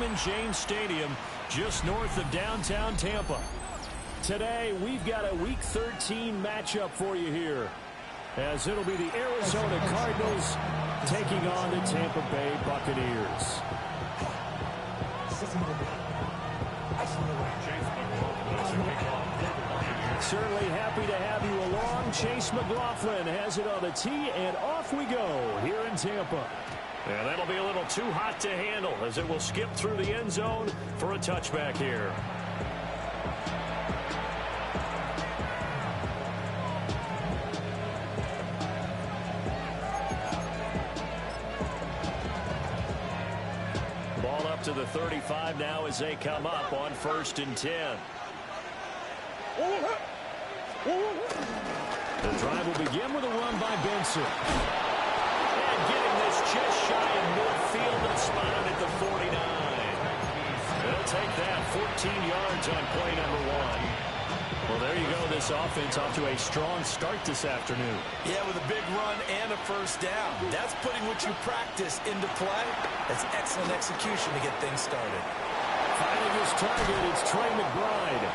Raymond James Stadium, just north of downtown Tampa. Today, we've got a Week 13 matchup for you here, as it'll be the Arizona Cardinals taking on the Tampa Bay Buccaneers. Certainly happy to have you along. Chase McLaughlin has it on the tee, and off we go here in Tampa. And that'll be a little too hot to handle, as it will skip through the end zone for a touchback here. Ball up to the 35 now as they come up on 1st and 10. The drive will begin with a run by Benson. And getting this just shy of midfield and spotted at the 49. They'll take that 14 yards on play number 1. Well, there you go. This offense off to a strong start this afternoon. Yeah, with a big run and a first down. That's putting what you practice into play. That's excellent execution to get things started. Finding his target, it's Trey McBride.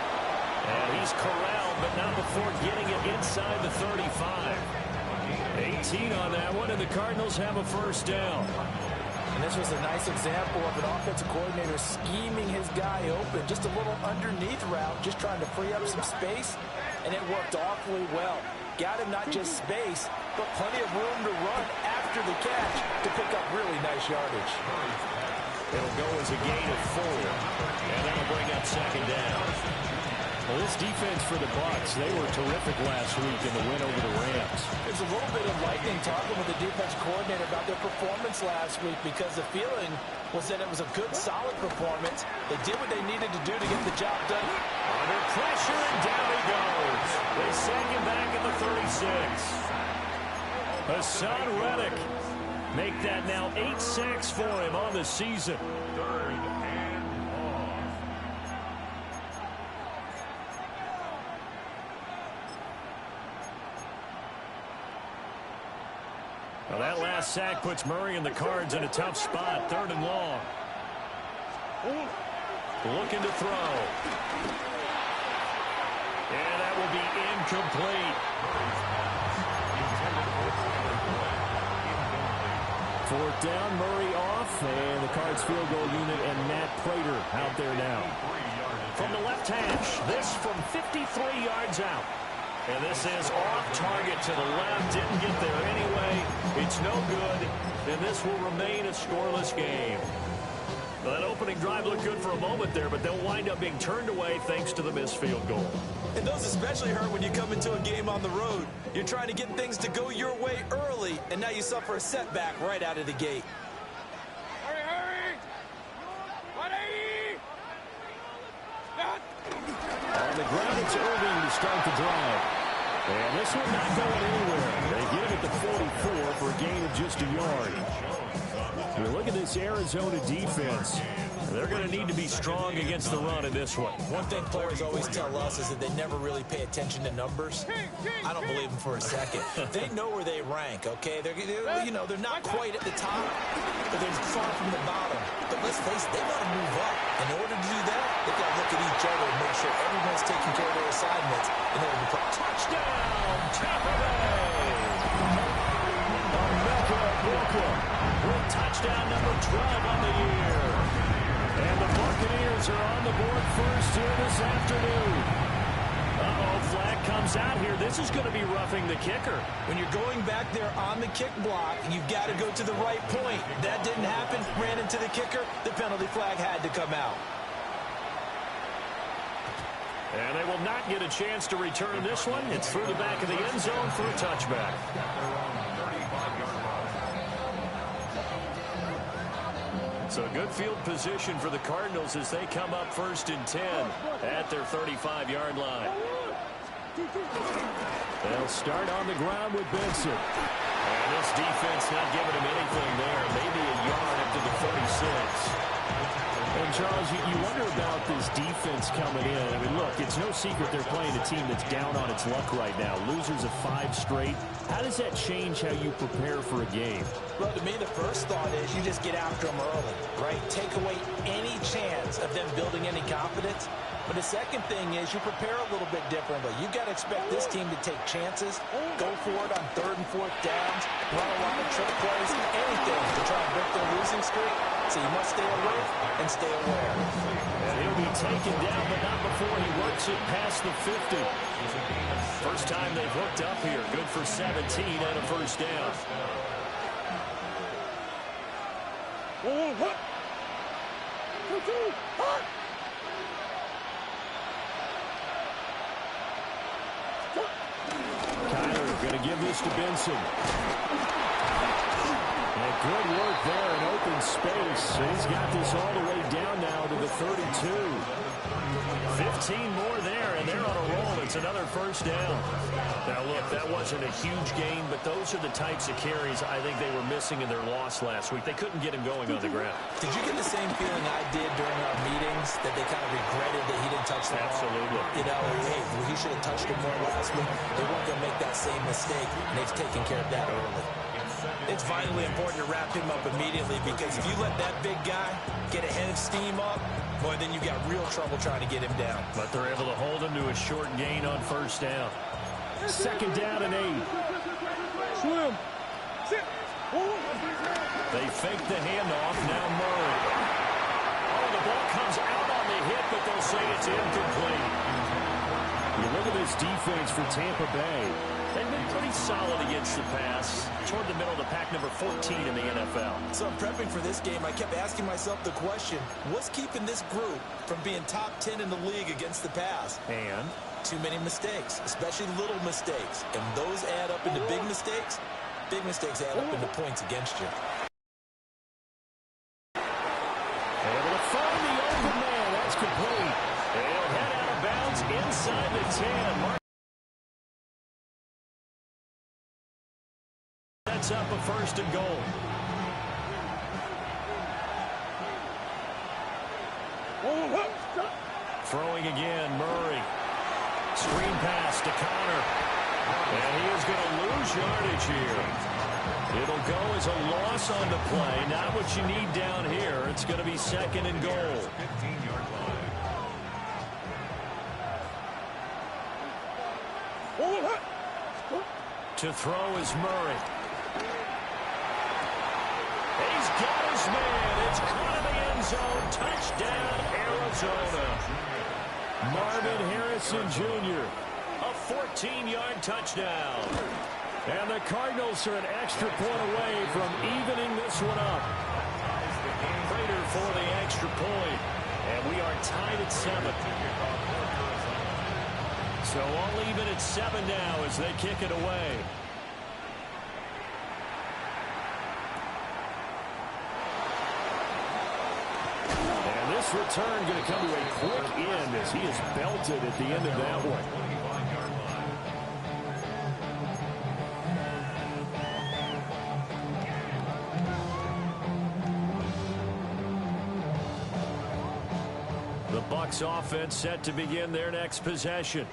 And he's corralled, but not before getting it inside the 35. 18 on that one, and the Cardinals have a first down. And this was a nice example of an offensive coordinator scheming his guy open. Just a little underneath route, just trying to free up some space, and it worked awfully well. Got him not just space, but plenty of room to run after the catch to pick up really nice yardage. It'll go as a gain of 4, and that'll bring up 2nd down. Well, this defense for the Bucs, they were terrific last week in the win over the Rams. There's a little bit of lightning talking with the defense coordinator about their performance last week, because the feeling was that it was a good, solid performance. They did what they needed to do to get the job done. Under pressure, and down he goes. They send him back at the 36. Hassan Reddick make that now 8 sacks for him on the season. Well, that last sack puts Murray and the Cards in a tough spot. 3rd and long. Looking to throw. And that will be incomplete. 4th down, Murray off, and the Cards field goal unit and Matt Prater out there now. From the left hash, this from 53 yards out. And this is off target to the left. Didn't get there anyway. It's no good. And this will remain a scoreless game. Well, that opening drive looked good for a moment there, but they'll wind up being turned away thanks to the missed field goal. And those especially hurt when you come into a game on the road. You're trying to get things to go your way early, and now you suffer a setback right out of the gate. Hurry, hurry! 180! On the ground, it's Irving to start the drive. And this one not going anywhere. They get him at the 44 for a gain of just a yard. You look at this Arizona defense. They're going to need to be strong against the run in this one. One thing players always tell us is that they never really pay attention to numbers. I don't believe them for a second. They know where they rank, okay? They're not quite at the top, but they're far from the bottom. But let's face it, they've got to move up. In order to do that, they've got to look at each other and make sure everyone's taking care of their assignments in order to put touchdown, Tampa Bay! With touchdown number 12 on the year. And the Buccaneers are on the board first here this afternoon. Uh-oh, flag comes out here. This is going to be roughing the kicker. When you're going back there on the kick block, you've got to go to the right point. That didn't happen. Ran into the kicker. The penalty flag had to come out. And they will not get a chance to return this one. It's through the back of the end zone for a touchback. So good field position for the Cardinals as they come up 1st and 10 at their 35-yard line. They'll start on the ground with Benson. And this defense not giving him anything there. Maybe a yard up to the 36. And Charles, you wonder about this defense coming in. I mean, look, it's no secret they're playing a team that's down on its luck right now. Losers of 5 straight. How does that change how you prepare for a game? Well, to me, the first thought is you just get after them early, right? Take away any chance of them building any confidence. But the second thing is you prepare a little bit differently. You've got to expect this team to take chances, go for it on 3rd and 4th downs, run a lot of trick plays, anything to try and break their losing streak. So you must stay alert and stay aware. And he'll be taken down, but not before he works it past the 50. First time they've hooked up here. Good for 17 and a first down. Kyler going to give this to Benson. And good work there in open space. He's got this all the way down now to the 32. 15 more there, and they're on a roll. It's another first down. Now, look, that wasn't a huge gain, but those are the types of carries I think they were missing in their loss last week. They couldn't get him going on the ground. Did you get the same feeling I did during our meetings, that they kind of regretted that he didn't touch the ball? Absolutely. You know, hey, he should have touched it more last week. They weren't going to make that same mistake, and they've taken care of that early. It's vitally important to wrap him up immediately, because if you let that big guy get a head of steam up, boy, then you've got real trouble trying to get him down. But they're able to hold him to a short gain on first down. 2nd down and 8. Swim. Sit. They fake the handoff. Now Murray. Oh, the ball comes out on the hit, but they'll say it's incomplete. You look at this defense for Tampa Bay. They've been pretty solid against the pass. Toward the middle of the pack, number 14 in the NFL. So I'm prepping for this game. I kept asking myself the question, what's keeping this group from being top 10 in the league against the pass? And Too many mistakes, especially little mistakes. And those add up into big mistakes. Big mistakes add up into points against you. able to find the open man. That's complete. They'll head out of bounds inside the 10. That's up a 1st and goal. Throwing again, Murray. Screen pass to Connor. And he is going to lose yardage here. It'll go as a loss on the play. Not what you need down here. It's going to be 2nd and goal. 15-yard line. To throw is Murray. He's got his man. It's caught in the end zone. Touchdown, Arizona. Marvin Harrison Jr. A 14-yard touchdown. And the Cardinals are an extra point away from evening this one up. Prater for the extra point. And we are tied at 7. So all even at 7 now as they kick it away. And this return going to come to a quick end as he is belted at the end of that one. The Bucs offense set to begin their next possession.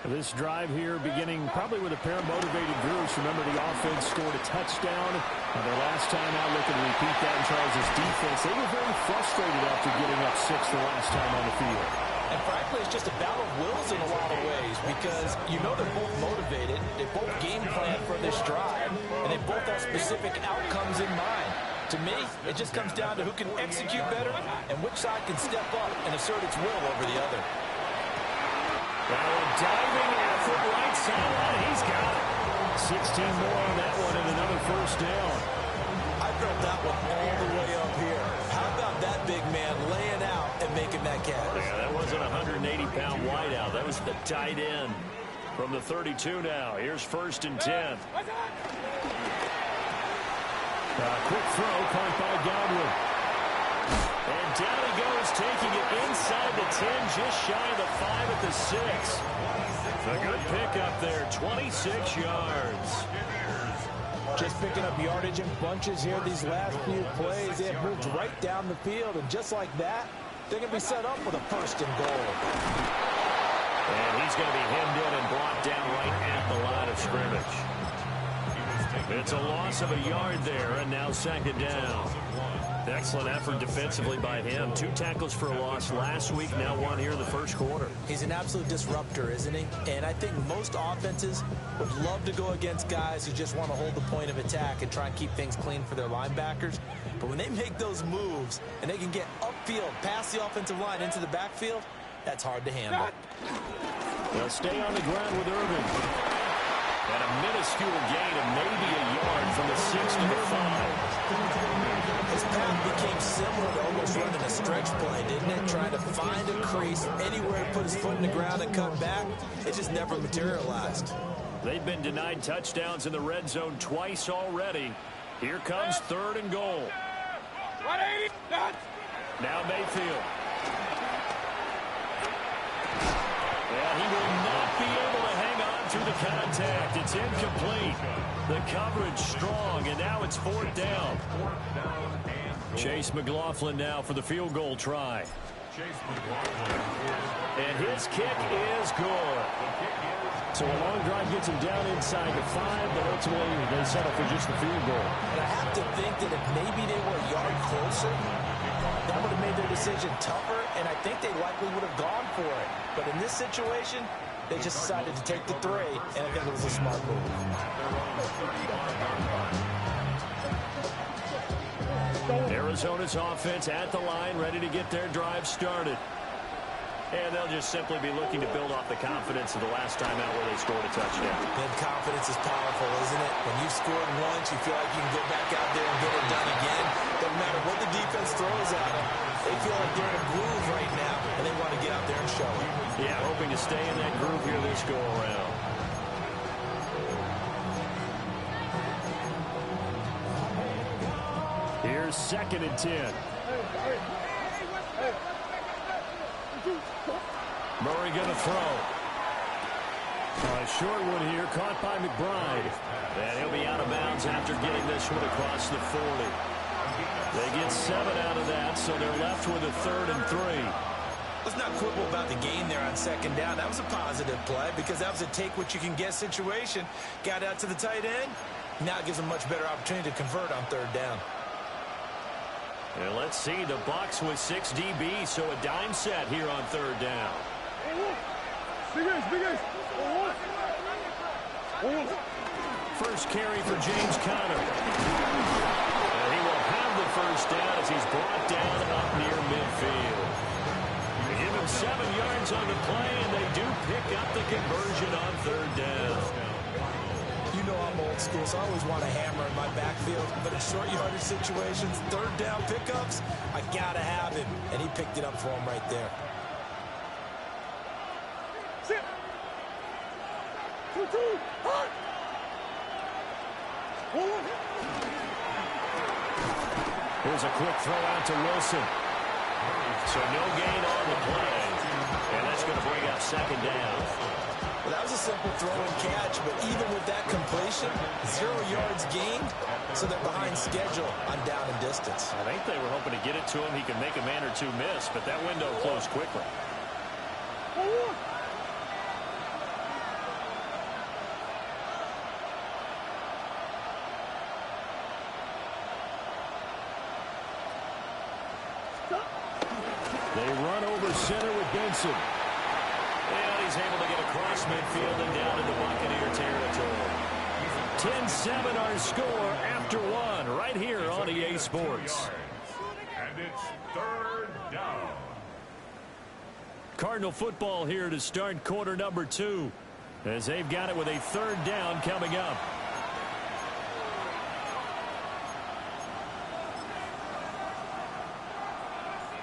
This drive here beginning probably with a pair of motivated groups. Remember, the offense scored a touchdown. Their last time out, looking to repeat that in Charles' defense. They were very frustrated after getting up 6 the last time on the field. And frankly, it's just a battle of wills in a lot of ways, because you know they're both motivated. They both game plan for this drive, and they both have specific outcomes in mind. To me, it just comes down to who can execute better and which side can step up and assert its will over the other. Now a diving effort right sideline. He's got it. 16 more on that one and another first down. I felt that one all the way up here. How about that big man laying out and making that catch? Yeah, that wasn't a 180-pound wideout. That was the tight end from the 32 now. Here's 1st and 10. Quick throw caught by Godwin. And down he goes, taking it inside the 10, just shy of the 5 at the 6. A good pickup there, 26 yards. Just picking up yardage in bunches here these last few plays. They have moved right down the field, and just like that, they're going to be set up with a first and goal. And he's going to be hemmed in and brought down right at the line of scrimmage. It's a loss of a yard there, and now second down. Excellent effort defensively by him. 2 tackles for a loss last week, now 1 here in the first quarter. He's an absolute disruptor, isn't he? And I think most offenses would love to go against guys who just want to hold the point of attack and try and keep things clean for their linebackers. But when they make those moves and they can get upfield, past the offensive line into the backfield, that's hard to handle. They'll stay on the ground with Irvin. And a minuscule gain of maybe a yard from the 6 to the 5. His path became similar to almost running a stretch play, didn't it? Trying to find a crease, anywhere to put his foot in the ground and cut back. It just never materialized. They've been denied touchdowns in the red zone twice already. Here comes 3rd and goal. Now Mayfield. And he will not be able to hang on through the contact. It's incomplete. The coverage strong, and now it's 4th down. Chase McLaughlin now for the field goal try. And his kick is good. So a long drive gets him down inside the 5, but ultimately they settle for just the field goal. And I have to think that if maybe they were a yard closer, that would have made their decision tougher, and I think they likely would have gone for it. But in this situation, they just decided to take the 3, and I think it was a smart move. Arizona's offense at the line, ready to get their drive started. And they'll just simply be looking to build off the confidence of the last time out where they scored a touchdown. And confidence is powerful, isn't it? When you've scored once, you feel like you can go back out there and get it done again. Doesn't matter what the defense throws at them. They feel like they're in a groove right now, and they want to get out there and show it. Yeah, hoping to stay in that groove here this go-around. Here's 2nd and 10. Murray going to throw. A short one here, caught by McBride. And he'll be out of bounds after getting this one across the 40. They get 7 out of that, so they're left with a 3rd and 3. Let's not quibble about the gain there on 2nd down. That was a positive play because that was a take-what-you-can-get situation. Got out to the tight end. Now it gives them a much better opportunity to convert on 3rd down. And let's see, the Bucs with 6 DBs, so a dime set here on 3rd down. First carry for James Conner. And he will have the first down as he's brought down up near midfield. They give him 7 yards on the play, and they do pick up the conversion on 3rd down. You know I'm old school, so I always want to hammer in my backfield. But in short yardage situations, 3rd down pickups, I got to have him. And he picked it up for him right there. Here's a quick throw out to Wilson. So no gain on the play. And that's going to bring up 2nd down. Well, that was a simple throw and catch, but even with that completion, 0 yards gained, so they're behind schedule on down and distance. I think they were hoping to get it to him. He could make a man or 2 miss, but that window closed quickly. They run over center with Benson. And he's able to get across midfield and down into Buccaneer territory. 10-7 our score after 1 right here on EA Sports. And it's 3rd down. Cardinal football here to start quarter number 2 as they've got it with a 3rd down coming up.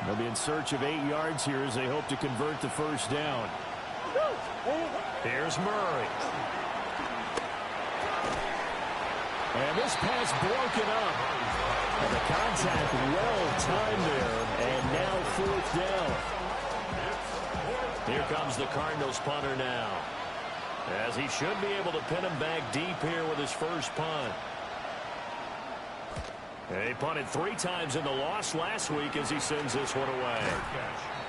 They'll be in search of 8 yards here as they hope to convert the first down. Here's Murray. And this pass broken up. And the contact well timed there. And now 4th down. Here comes the Cardinals punter now. As he should be able to pin him back deep here with his first punt. He punted 3 times in the loss last week as he sends this one away.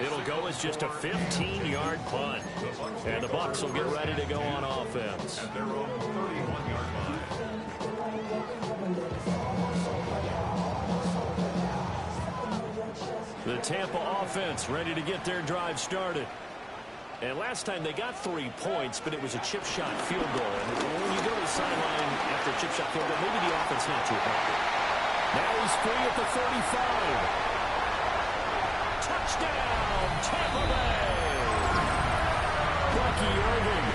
It'll go as just a 15-yard punt. And the Bucs will get ready to go on offense. At their own 31-yard line. The Tampa offense ready to get their drive started. And last time they got 3 points, but it was a chip shot field goal. And when you go to the sideline after a chip shot field goal, maybe the offense not too happy. Now he's free at the 35. Touchdown, Tampa Bay. Bucky Irving.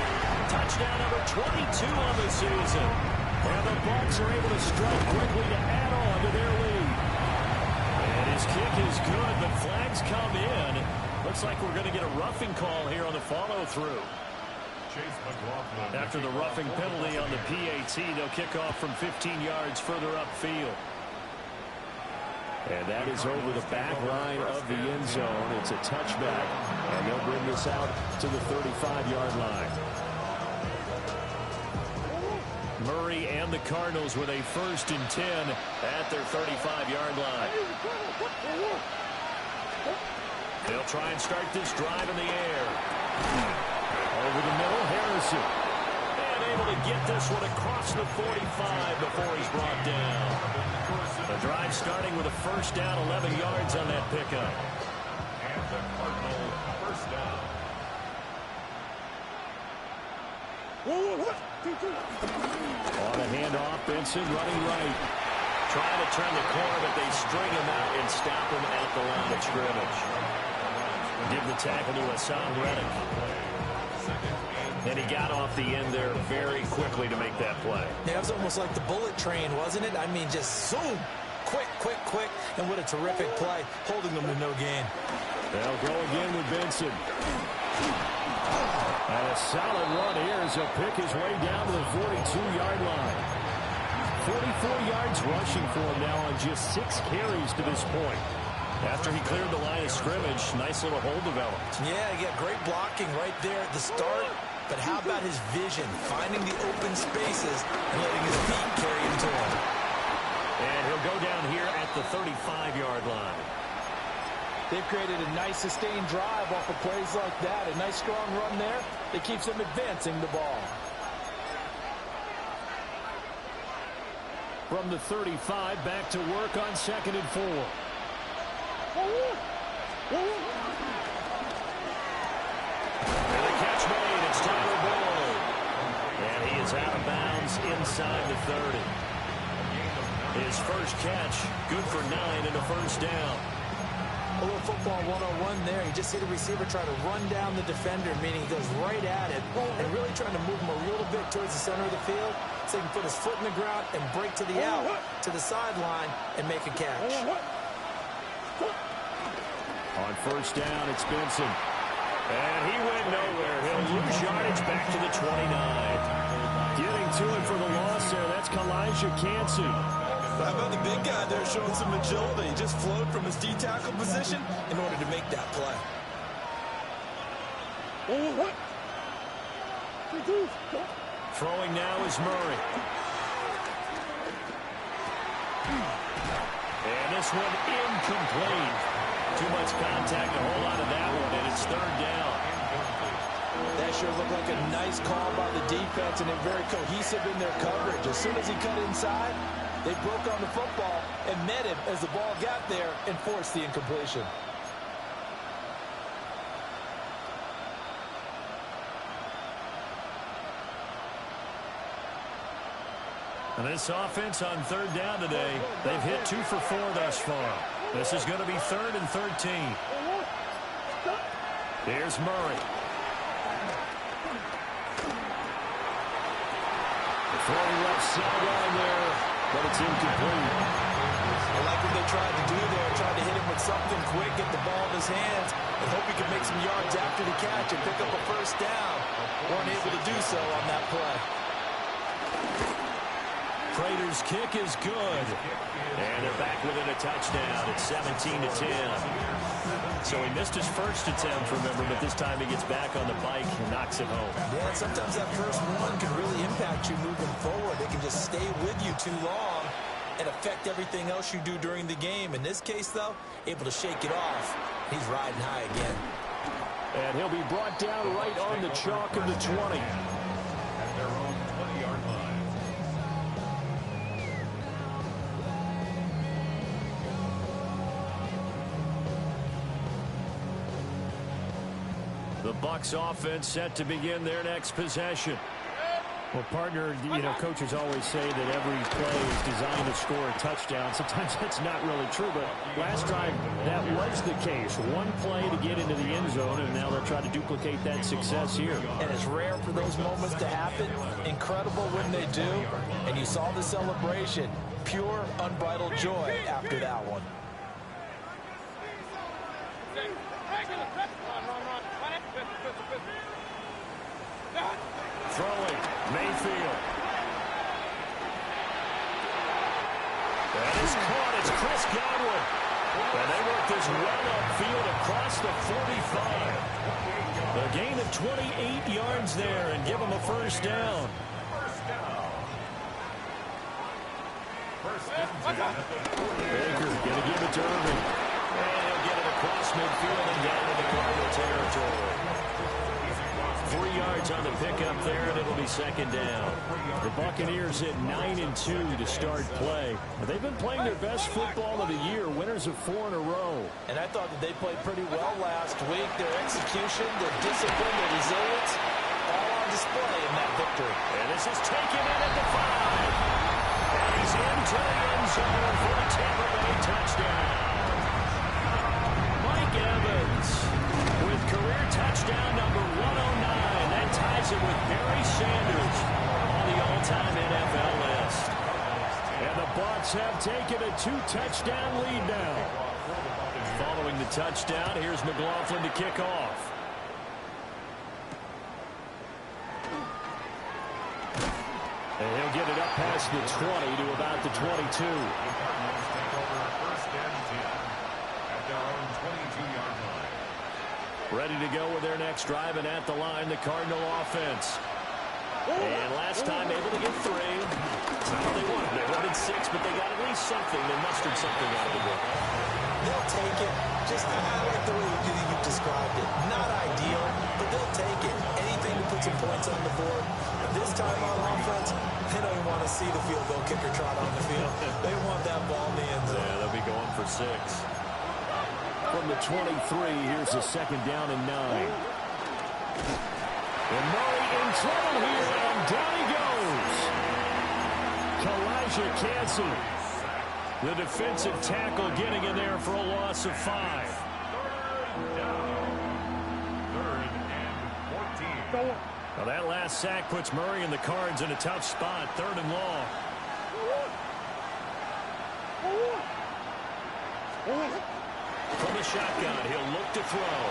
Touchdown number 22 on the season. And the Bucs are able to strike quickly to add on to their lead. And his kick is good, but flags come in. Looks like we're going to get a roughing call here on the follow-through. After the roughing penalty on the PAT, they'll kick off from 15 yards further upfield. And that is over the back line of the end zone. It's a touchback, and they'll bring this out to the 35-yard line. Murray and the Cardinals with a 1st and 10 at their 35-yard line. They'll try and start this drive in the air. Over the middle, Harrison. And able to get this one across the 45 before he's brought down. The drive starting with a 1st down, 11 yards on that pickup. And the Cardinals 1st down. On a handoff, Benson running right. Trying to turn the corner, but they string him out and stop him at the line of scrimmage. Give the tackle to Hassan Reddick. And he got off the end there very quickly to make that play. Yeah, it was almost like the bullet train, wasn't it? I mean, just zoom. Quick, quick, quick. And what a terrific play, holding them to no gain. They'll go again with Benson. And a solid run here as he'll pick his way down to the 42-yard line. 44 yards rushing for him now on just 6 carries to this point. After he cleared the line of scrimmage, nice little hole developed. Yeah, he got great blocking right there at the start. But how about his vision, finding the open spaces and letting his feet carry him to him. And he'll go down here at the 35-yard line. They've created a nice sustained drive off of plays like that. A nice strong run there that keeps them advancing the ball. From the 35, back to work on 2nd and 4. And the catch made. It's Tyler Boyd. And he is out of bounds inside the 30. His first catch, good for 9 and a 1st down. A little football 101 there. You just see the receiver try to run down the defender, meaning he goes right at it and really trying to move him a little bit towards the center of the field so he can put his foot in the ground and break to the out, to the sideline, and make a catch. On 1st down, it's Benson. And he went nowhere. He'll lose yardage back to the 29. Getting to it for the loss there. That's Layjohn5. How about the big guy there showing some agility? He just flowed from his D-tackle position in order to make that play. Throwing now is Murray. And this one incomplete. Too much contact to hold on to that one, and it's 3rd down. That sure looked like a nice call by the defense, and they're very cohesive in their coverage. As soon as he cut inside, they broke on the football and met him as the ball got there and forced the incompletion. And this offense on 3rd down today, they've hit 2 for 4 thus far. This is going to be 3rd and 13. Here's Murray. Throwing left sideline there, but it's incomplete. I like what they tried to do there, tried to hit him with something quick, get the ball in his hands, and hope he could make some yards after the catch and pick up a 1st down. Weren't able to do so on that play. Prater's kick is good. And they're back within a touchdown. It's 17-10. So he missed his first attempt, remember, but this time he gets back on the bike and knocks it home. Yeah, sometimes that first one can really impact you moving forward. They can just stay with you too long and affect everything else you do during the game. In this case, though, able to shake it off. He's riding high again. And he'll be brought down right on the chalk of the 20. At their own 20-yard line. The Bucs offense set to begin their next possession. Well, partner, coaches always say that every play is designed to score a touchdown. Sometimes that's not really true, but last drive, that was the case. One play to get into the end zone, and now they'll try to duplicate that success here. And it's rare for those moments to happen. Incredible when they do. And you saw the celebration. Pure, unbridled joy after that one. Throwing, Mayfield. That is caught. It's Chris Godwin. And they work this well upfield across the 45. A gain of 28 yards there and give them a first down. Baker going to give it to Irving. And he'll get it across midfield and down into Cardinal territory. 3 yards on the pickup there, and it'll be second down. The Buccaneers hit 9-2 to start play. They've been playing their best football of the year, winners of 4 in a row. And I thought that they played pretty well last week. Their execution, their discipline, their resilience, all on display in that victory. And this is taken in at the 5. And he's into the end zone for a Tampa Bay touchdown. Mike Evans with career touchdown number 109. That ties it with Barry Sanders on the all-time NFL list. And the Bucs have taken a 2-touchdown lead now. Following the touchdown, here's McLaughlin to kick off. And he'll get it up past the 20 to about the 22. Cardinals take over first and 10 at their own 22-yard line. Ready to go with their next drive, and at the line, the Cardinal offense. And last time able to get 3. It's not what they wanted. They wanted 6, but they got at least something. They mustered something out of the book. They'll take it. Just I like the way you've described it. Not ideal, but they'll take it. Anything to put some points on the board. This time on offense, they don't even want to see the field goal kicker trot on the field. They want that ball in the end zone. Yeah, they'll be going for 6. From the 23, here's a second down and 9. And Murray in trouble here, and down he goes. Kalijah Cancel, the defensive tackle, getting in there for a loss of 5. Third and 14. Well, that last sack puts Murray and the Cards in a tough spot, 3rd and long. From the shotgun, he'll look to throw.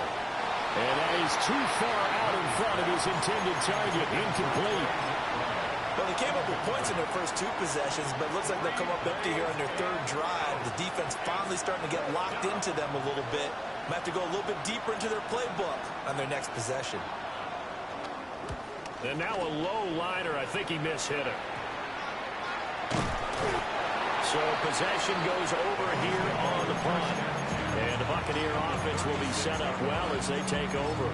And that is too far out in front of his intended target. Incomplete. Well, they came up with points in their first 2 possessions, but it looks like they'll come up empty here on their 3rd drive. The defense finally starting to get locked into them a little bit. Might have to go a little bit deeper into their playbook on their next possession. And now a low liner. I think he mishit it. So possession goes over here on the punt. And the Buccaneer offense will be set up well as they take over.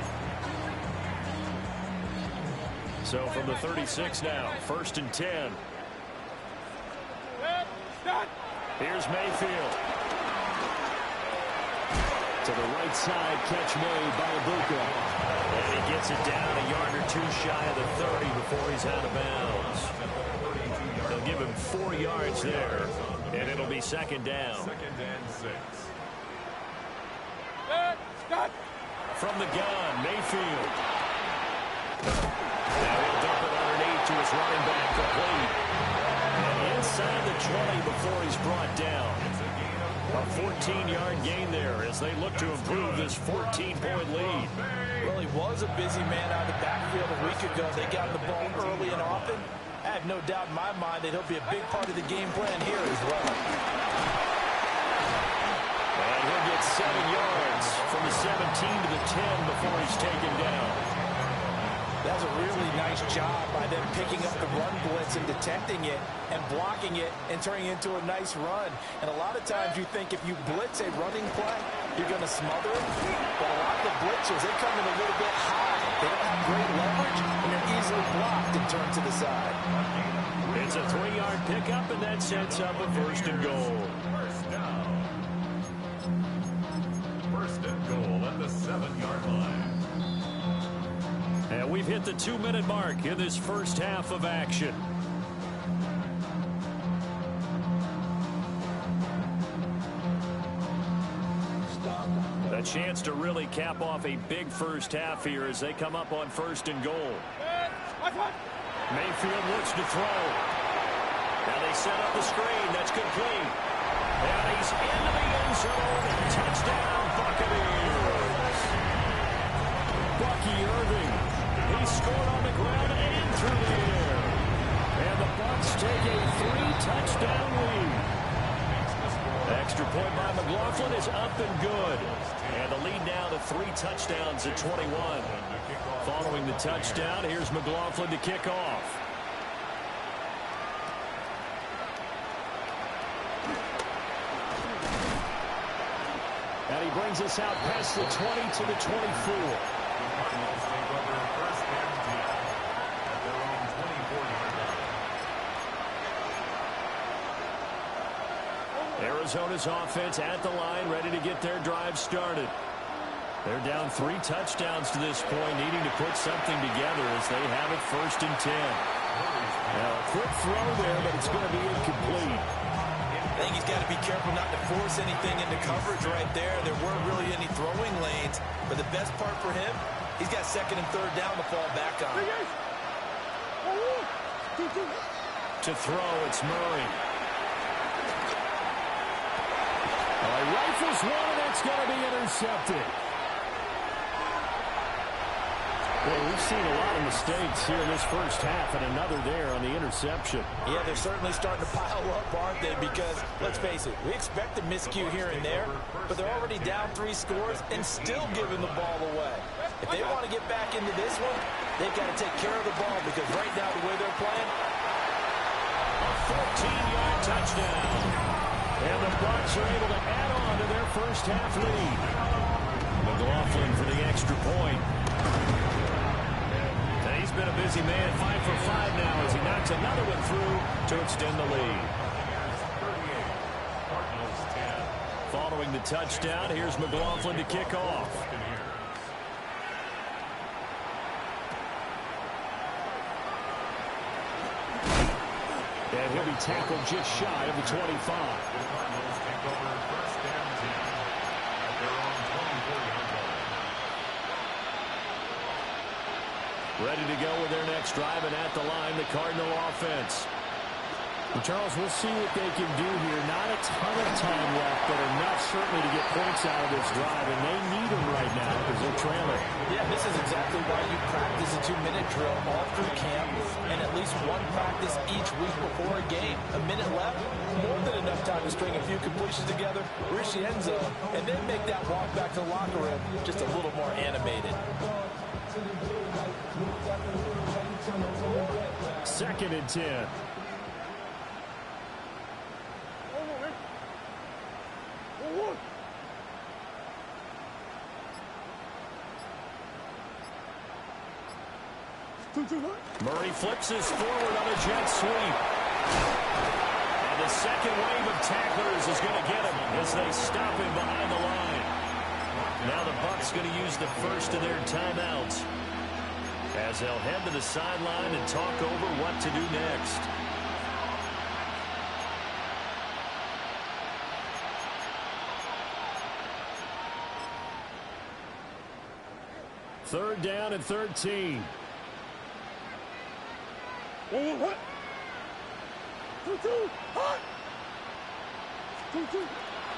So from the 36 now, 1st and 10. Here's Mayfield. To the right side, catch made by Ibuka. And he gets it down a yard or 2 shy of the 30 before he's out of bounds. They'll give him 4 yards there, and it'll be second down. Second and 6. From the gun, Mayfield. Now he'll dump it underneath to his running back, complete. And inside the 20 before he's brought down. A 14-yard gain there as they look to improve this 14-point lead. Well, he was a busy man out of the backfield a week ago. They got the ball early and often. I have no doubt in my mind that he'll be a big part of the game plan here as well. And he'll get 7 yards from the 17 to the 10 before he's taken down. That was a really nice job by them picking up the run blitz and detecting it and blocking it and turning it into a nice run. And a lot of times you think if you blitz a running play, you're going to smother it. But a lot of the blitzers, they come in a little bit high. They don't have great leverage, and they're easily blocked and turned to the side. It's a 3-yard pickup, and that sets up a first and goal. First down. First and goal at the 7-yard line. And we've hit the 2-minute mark in this first half of action. A chance to really cap off a big first half here as they come up on first and goal. Mayfield looks to throw. Now they set up the screen. That's complete. And he's into the end zone. Touchdown, Buccaneers. Bucky Irving. He scored on the ground and through the air. And the Bucs take a 3-touchdown lead. Extra point by McLaughlin is up and good. And the lead now to 3 touchdowns at 21. Following the touchdown, here's McLaughlin to kick off. And he brings us out past the 20 to the 24. Arizona's offense at the line, ready to get their drive started. They're down 3 touchdowns to this point, needing to put something together as they have it first and 10. Now, a quick throw there, but it's going to be incomplete. I think he's got to be careful not to force anything into coverage right there. There weren't really any throwing lanes, but the best part for him, he's got second and third down to fall back on. To throw, it's Murray. Rifles one, and that's going to be intercepted. Well, we've seen a lot of mistakes here in this first half, and another there on the interception. Yeah, they're certainly starting to pile up, aren't they? Because, let's face it, we expect a miscue here and there, but they're already down 3 scores and still giving the ball away. If they want to get back into this one, they've got to take care of the ball, because right now, the way they're playing, a 14-yard touchdown. And the Bucs are able to add on to their first half lead. McLaughlin for the extra point. And he's been a busy man, 5 for 5 now as he knocks another one through to extend the lead. Following the touchdown, here's McLaughlin to kick off. And he'll be tackled just shy of the 25. Ready to go with their next drive, and at the line, the Cardinal offense. Well, Charles, we'll see what they can do here. Not a ton of time left, but enough certainly to get points out of this drive, and they need them right now because they're trailing. Yeah, this is exactly why you practice a 2-minute drill all through camp and at least one practice each week before a game. A minute left, more than enough time to string a few completions together, reach the end zone, and then make that walk back to the locker room just a little more animated. Second and 10. Murray flips this forward on a jet sweep. And the second wave of tacklers is going to get him as they stop him behind the line. Now the Bucs going to use the first of their timeouts as they'll head to the sideline and talk over what to do next. Third down and 13.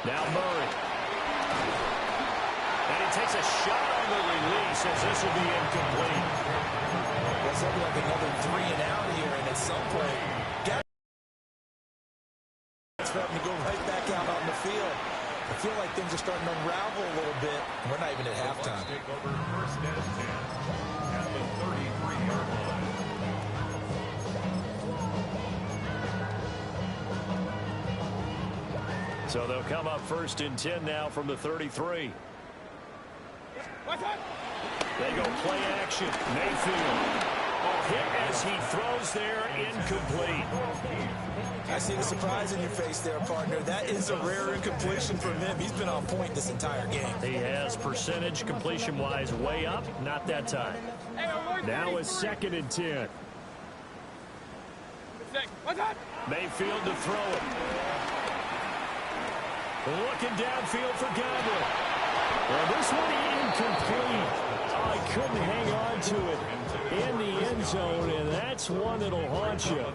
Now Murray. And he takes a shot on the release as this will be incomplete. That's looking like another 3 and out here, and at some point, it's starting to go right back out on the field. I feel like things are starting to unravel a little bit. We're not even at halftime. Take over first and 10. at the 33-yard line. So they'll come up 1st and 10 now from the 33. They go play action. Mayfield. Hit as he throws there, incomplete. I see the surprise in your face there, partner. That is a rare incompletion from him. He's been on point this entire game. He has percentage completion-wise way up. Not that time. Now it's 2nd and 10. Mayfield to throw it. Looking downfield for Godwin. Well, this one incomplete. I couldn't hang on to it in the end zone, and that's one that'll haunt you.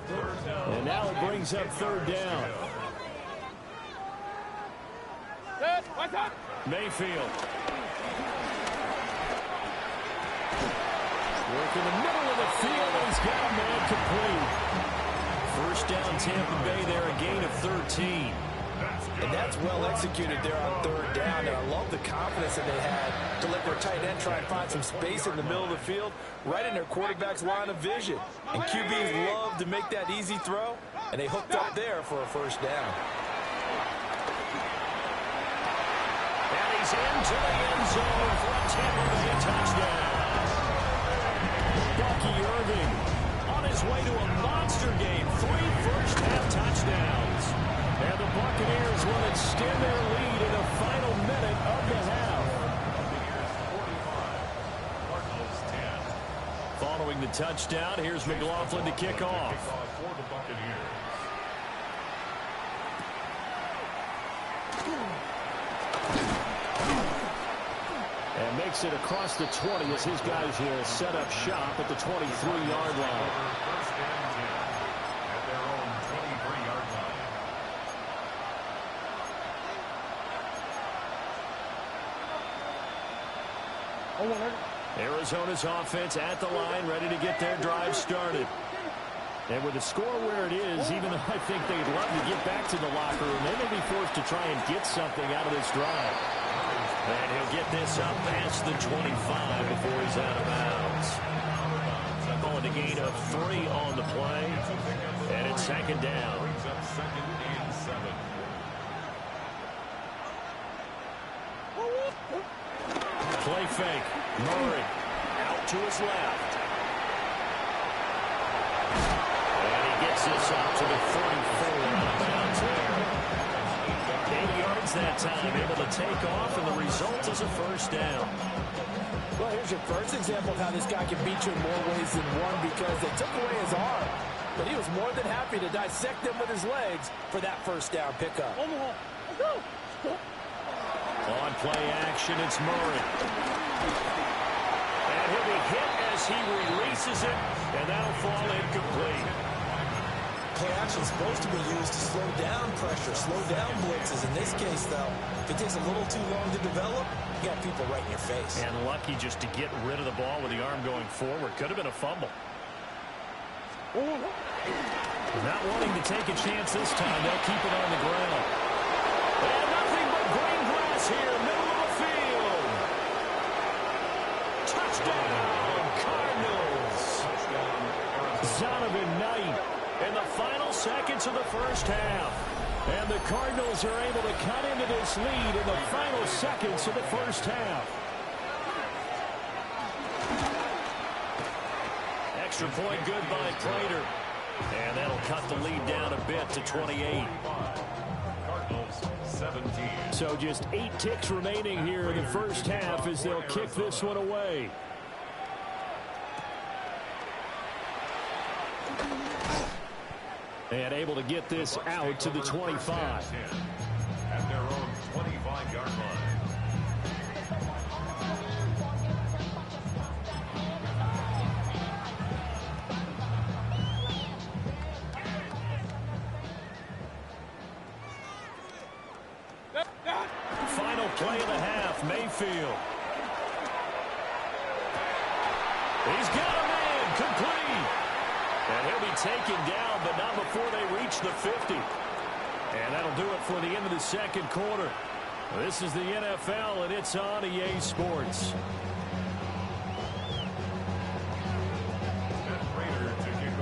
And now it brings up 3rd down. Mayfield. Work in the middle of the field, and he's got a man complete. 1st down, Tampa Bay there, a gain of 13. And that's well executed there on 3rd down. And I love the confidence that they had to let their tight end try and find some space in the middle of the field, right in their quarterback's line of vision. And QBs love to make that easy throw, and they hooked up there for a 1st down. And he's into the end zone for a Tampa Bay touchdown. Bucky Irving on his way to a monster game. 3 first-half touchdowns. And the Buccaneers will extend their lead in the final minute of the half. Following the touchdown, here's McLaughlin to kick off. For the Buccaneers. And makes it across the 20 as his guys will set up shop at the 23-yard line. 1st and 10 at their own 23-yard line. Arizona's offense at the line, ready to get their drive started. And with the score where it is, even though I think they'd love to get back to the locker room, they may be forced to try and get something out of this drive. And he'll get this up past the 25 before he's out of bounds. Calling a gain of 3 on the play. And it's 2nd down. Brings up 2nd and 7. Play fake. Murray out to his left. And he gets this up to the 44 out of bounds there. 8 yards that time, able to take off, and the result is a 1st down. Well, here's your first example of how this guy can beat you in more ways than one, because they took away his arm. But he was more than happy to dissect them with his legs for that 1st down pickup. On play action, it's Murray. And he'll be hit as he releases it, and that'll fall incomplete. Play action is supposed to be used to slow down pressure, slow down blitzes. In this case, though, if it takes a little too long to develop, you got people right in your face. And lucky just to get rid of the ball with the arm going forward. Could have been a fumble. Not wanting to take a chance this time. They'll keep it on the ground. And nothing but green grass here, middle of the field. Touchdown, Cardinals. Zonovan Knight in the final seconds of the 1st half. And the Cardinals are able to cut into this lead in the final seconds of the 1st half. Extra point good by Prater. And that'll cut the lead down a bit to 28. Cardinals 17. So just 8 ticks remaining here in the 1st half as they'll kick this one away. And able to get this out to the 25. At their own 25-yard line. Final play of the half, Mayfield. He's got a man, complete. And he'll be taken down, but not before they reach the 50. And that'll do it for the end of the 2nd quarter. This is the NFL, and it's on EA Sports.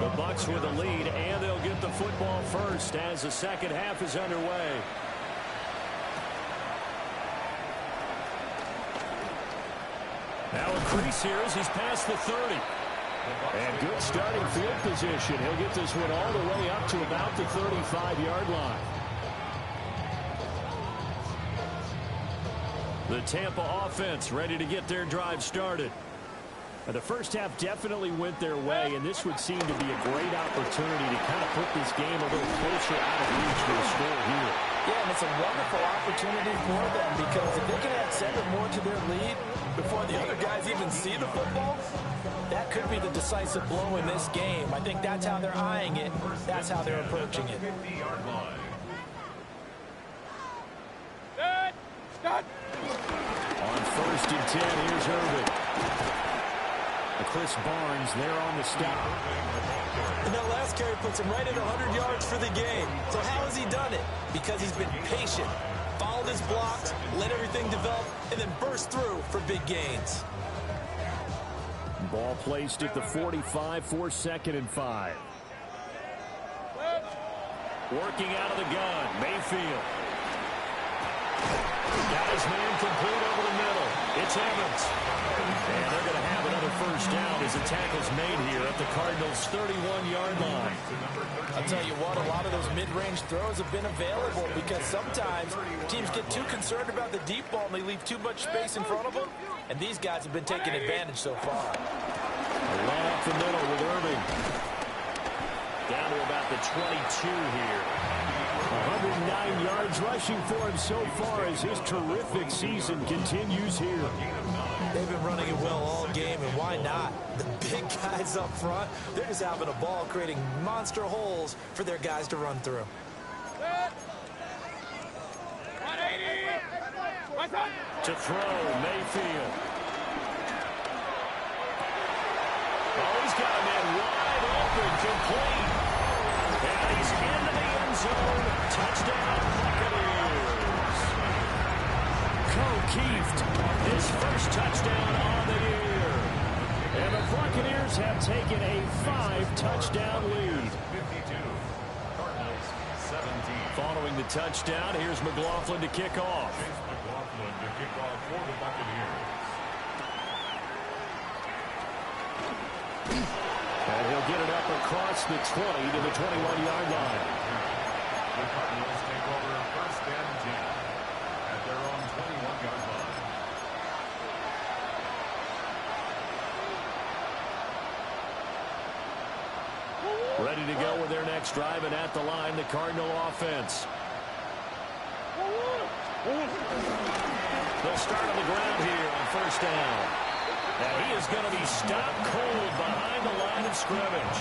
The Bucs with a lead, and they'll get the football first as the second half is underway. Now a crease here as he's past the 30. And good starting field position. He'll get this one all the way up to about the 35-yard line. The Tampa offense ready to get their drive started. The first half definitely went their way, and this would seem to be a great opportunity to kind of put this game a little closer out of reach for the score here. Yeah, and it's a wonderful opportunity for them because if they can add 7 more to their lead before the other guys even see the football, that could be the decisive blow in this game. I think that's how they're eyeing it. That's how they're approaching it. On 1st and 10, here's Irvin. Chris Barnes there on the stop. And that last carry puts him right at 100 yards for the game. So how has he done it? Because he's been patient, followed his blocks, let everything develop, and then burst through for big gains. Ball placed at the 45 for 2nd and 5. Working out of the gun, Mayfield. Got his man complete over the middle. It's Evans. And they're going to have another first down as the tackle's made here at the Cardinals' 31-yard line. I'll tell you what, a lot of those mid-range throws have been available because sometimes teams get too concerned about the deep ball and they leave too much space in front of them. And these guys have been taking advantage so far. A run up the middle with Irving. Down to about the 22 here. 109 yards rushing for him so far as his terrific season continues here. They've been running it well all game, and why not? The big guys up front, they're just having a ball, creating monster holes for their guys to run through. To throw, Mayfield. Oh, he's got a man wide open, complete. And he's into the end zone. Touchdown, Buccaneers. O'Keefe, his first touchdown on the year. And the Buccaneers have taken a 5-touchdown lead. 52. Cardinals 17. Following the touchdown, here's McLaughlin to kick off. Chase McLaughlin to kick off for the Buccaneers. And he'll get it up across the 20 to the 21-yard line. The Cardinals take over 1st and 10 at their own 21-yard line. Ready to go with their next drive, and at the line, the Cardinal offense. They'll start on the ground here on 1st down. Now he is going to be stopped cold behind the line of scrimmage.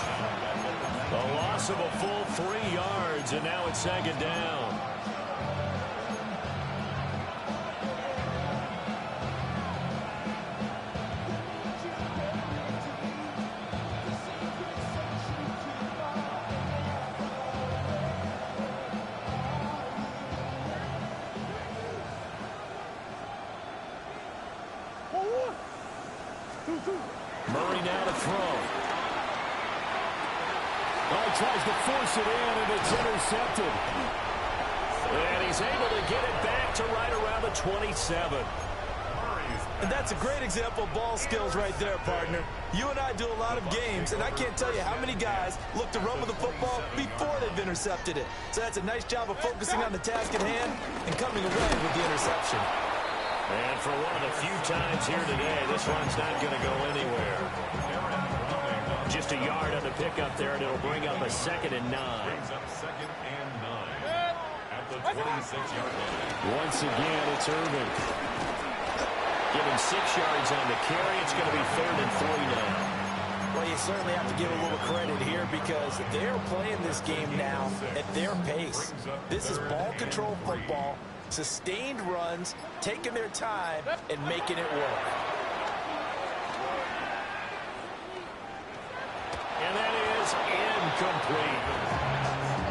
A loss of a full 3 yards, and now it's 2nd down. Murray now to throw. Oh, he tries to force it in, and it's intercepted. And he's able to get it back to right around the 27. And that's a great example of ball skills right there, partner. You and I do a lot of games, and I can't tell you how many guys look to run with the football before they've intercepted it. So that's a nice job of focusing on the task at hand and coming away with the interception. And for one of the few times here today, this one's not going to go anywhere. Just a yard on the pickup there, and it'll bring up a 2nd and 9. Brings up 2nd and 9 at the 26-yard line. Once again, it's Irvin. Giving 6 yards on the carry. It's going to be 3rd and 3 now. Well, you certainly have to give a little credit here because they're playing this game now at their pace. This is ball control football, sustained runs, taking their time, and making it work. And that is incomplete.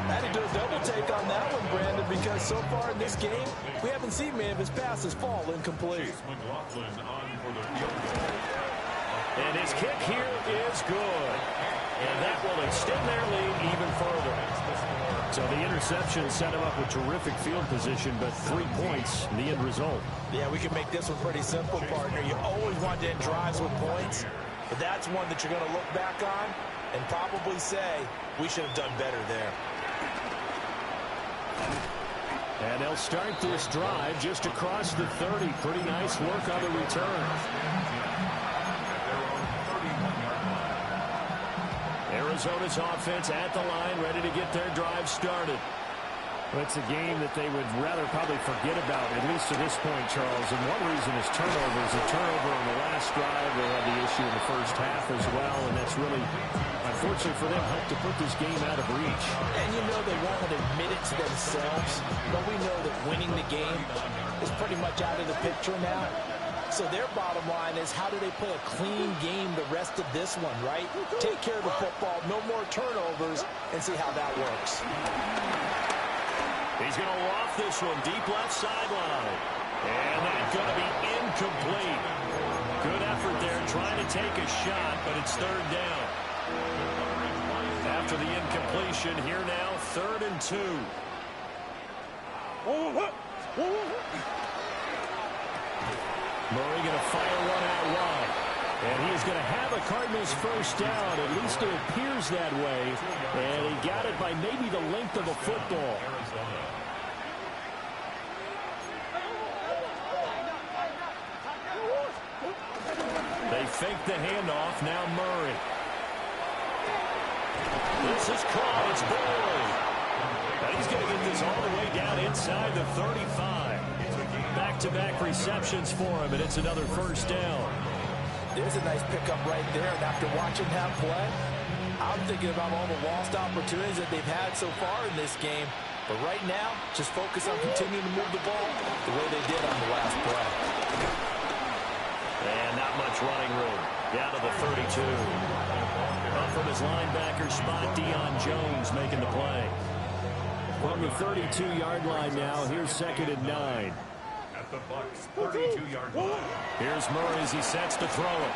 I had to do a double take on that one, Brandon, because so far in this game, we haven't seen many of his passes fall incomplete. Chase McLaughlin on for the field goal. And his kick here is good. And that will extend their lead even further. So the interception set him up with terrific field position, but 3 points, the end result. Yeah, we can make this one pretty simple, partner. You always want to end drives with points, but that's one that you're going to look back on and probably say, we should have done better there. And they'll start this drive just across the 30. Pretty nice work on the return. Arizona's offense at the line, ready to get their drive started. Well, it's a game that they would rather probably forget about, at least to this point, Charles. And one reason is turnovers. A turnover on the last drive. They had the issue in the first half as well, and that's really, unfortunately for them, helped to put this game out of reach. And you know they won't admit it to themselves, but we know that winning the game is pretty much out of the picture now. So their bottom line is, how do they play a clean game the rest of this one, right? Take care of the football, no more turnovers, and see how that works. He's going to loft this one deep left sideline. And that's going to be incomplete. Good effort there trying to take a shot, but it's third down. After the incompletion, here now, 3rd and 2. Murray going to fire one out wide. And he's going to have a Cardinals first down. At least it appears that way. And he got it by maybe the length of a football. They fake the handoff. Now Murray. This is caught. It's Boyd. And he's going to get this all the way down inside the 35. Back-to-back receptions for him, and it's another first down. There's a nice pickup right there, and after watching that play, I'm thinking about all the lost opportunities that they've had so far in this game. But right now, just focus on continuing to move the ball the way they did on the last play. And not much running room. Down to the 32. Up from his linebacker spot, Deion Jones making the play. From the 32-yard line now, here's 2nd and 9. At the Bucs 32-yard line. Here's Murray as he sets to throw it.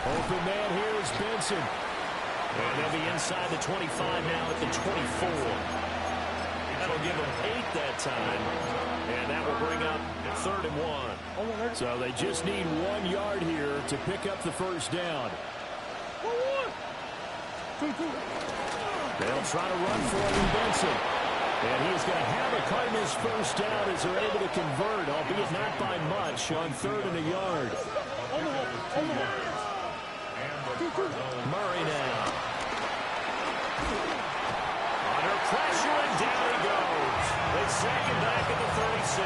Open man here is Benson. And they'll be inside the 25 now at the 24. That'll give them 8 that time. And that will bring up 3rd and 1. So they just need 1 yard here to pick up the first down. They'll try to run for it in Benson. And he's going to have a Cardinals first down as they're able to convert, albeit not by much, on 3rd and a yard. Murray now. Under pressure, and down he goes. They sack him back at the 36.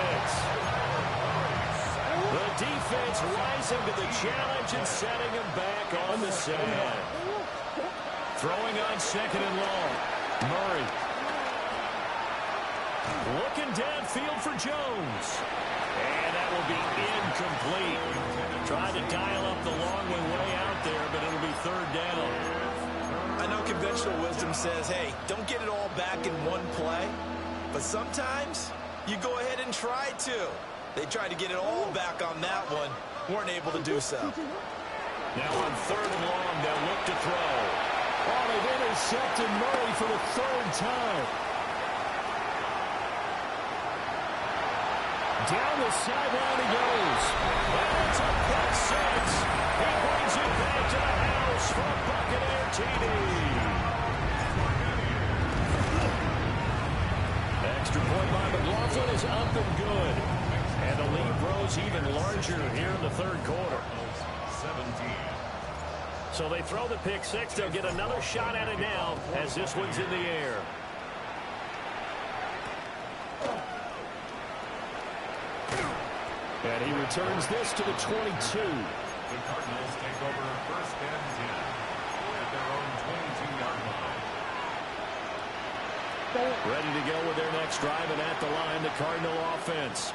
The defense rising to the challenge and setting him back on the side. Throwing on 2nd and long. Murray. Looking downfield for Jones. And that will be incomplete. Trying to dial up the long way out there, but it'll be 3rd down. I know conventional wisdom says, hey, don't get it all back in one play. But sometimes you go ahead and try to. They tried to get it all back on that one. Weren't able to do so. Now on 3rd and long, they'll look to throw. Oh, they've intercepted Murray for the 3rd time. Down the sideline he goes. And it's a pick 6. He brings it back to the house for a Buccaneer TD. Extra point by McLaughlin is up and good. And the lead grows even larger here in the 3rd quarter. 17. So they throw the pick 6. They'll get another shot at it now as this one's in the air. And he returns this to the 22. The Cardinals take over 1st and 10 at their own 22-yard line. Ready to go with their next drive, and at the line, the Cardinal offense.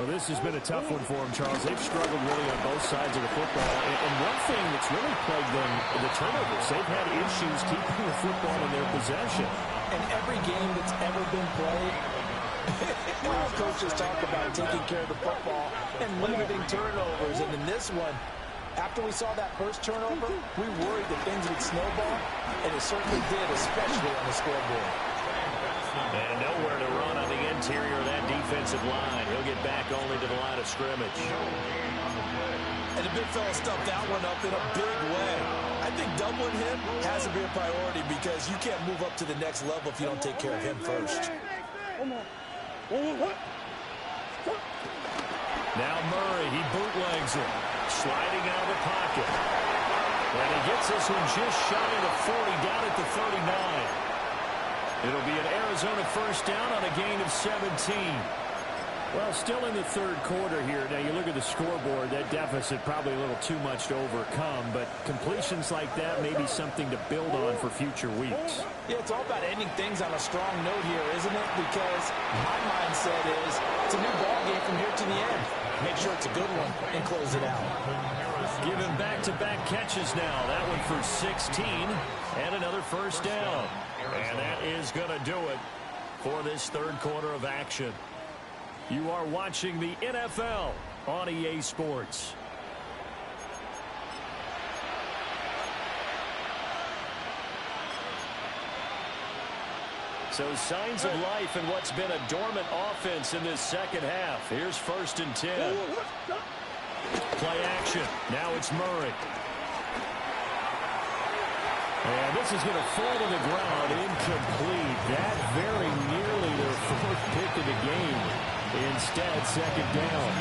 Well, this has been a tough one for them, Charles. They've struggled really on both sides of the football. And one thing that's really plagued them, the turnovers. They've had issues keeping the football in their possession. And every game that's ever been played, All coaches talk about taking care of the football and limiting turnovers. And in this one, after we saw that first turnover, we worried that things would snowball, and it certainly did, especially on the scoreboard. And nowhere to run on the interior of that defensive line. He'll get back only to the line of scrimmage. And the big fella stuffed that one up in a big way. I think doubling him has to be a priority because you can't move up to the next level if you don't take care of him first. Now Murray, he bootlegs it. Sliding out of the pocket. And he gets this one just shy of the 40, down at the 39. It'll be an Arizona first down on a gain of 17. Well, still in the third quarter here. Now, you look at the scoreboard, that deficit probably a little too much to overcome, but completions like that may be something to build on for future weeks. Yeah, it's all about ending things on a strong note here, isn't it? Because my mindset is it's a new ball game from here to the end. Make sure it's a good one and close it out. Given back-to-back catches now. That one for 16 and another first down. And that is going to do it for this third quarter of action. You are watching the NFL on EA Sports. So signs of life in what's been a dormant offense in this second half. Here's 1st and 10. Play action. Now it's Murray. And this is going to fall to the ground incomplete. That very nearly their 4th pick of the game. Instead, 2nd down.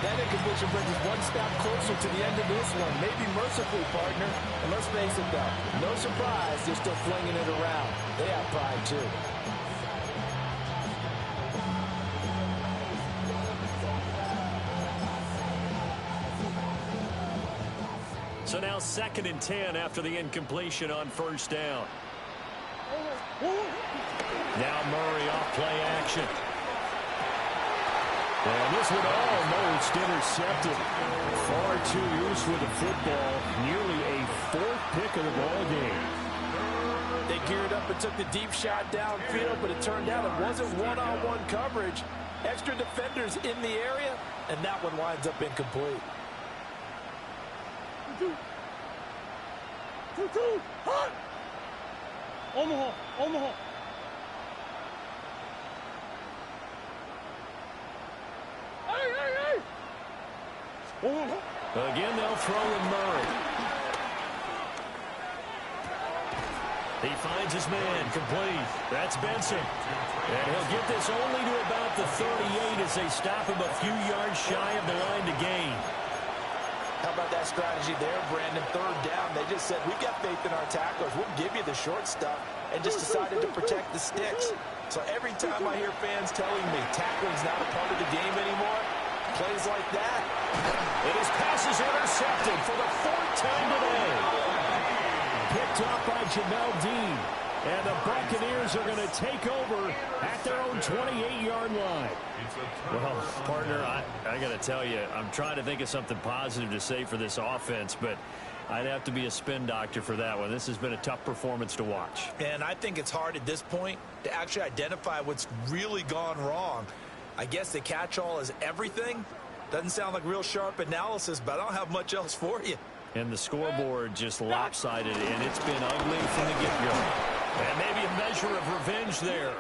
That incompletion brings us one step closer to the end of this one. Maybe mercifully, partner. And let's face it, though, no surprise, they're still flinging it around. They have pride, too. So now 2nd and 10 after the incompletion on 1st down. Now Murray off play action. And this one almost intercepted. Far too loose with the football. Nearly a 4th pick of the ball game. They geared up and took the deep shot downfield, but it turned out it wasn't one-on-one coverage. Extra defenders in the area, and that one winds up incomplete. Omaha. Again, they'll throw in Murray. He finds his man, complete. That's Benson. And he'll get this only to about the 38 as they stop him a few yards shy of the line to gain. How about that strategy there, Brandon? 3rd down, they just said, we've got faith in our tacklers. We'll give you the short stuff, and just decided to protect the sticks. So every time I hear fans telling me tackling's not a part of the game anymore, plays like that. And his pass is intercepted for the 4th time today. Picked up by Jamel Dean. And the Buccaneers are going to take over at their own 28-yard line. Well, partner, I got to tell you, I'm trying to think of something positive to say for this offense, but I'd have to be a spin doctor for that one. This has been a tough performance to watch. And I think it's hard at this point to actually identify what's really gone wrong. I guess the catch-all is everything. Doesn't sound like real sharp analysis, but I don't have much else for you. And the scoreboard just lopsided, and it's been ugly from the get-go. And maybe a measure of revenge there.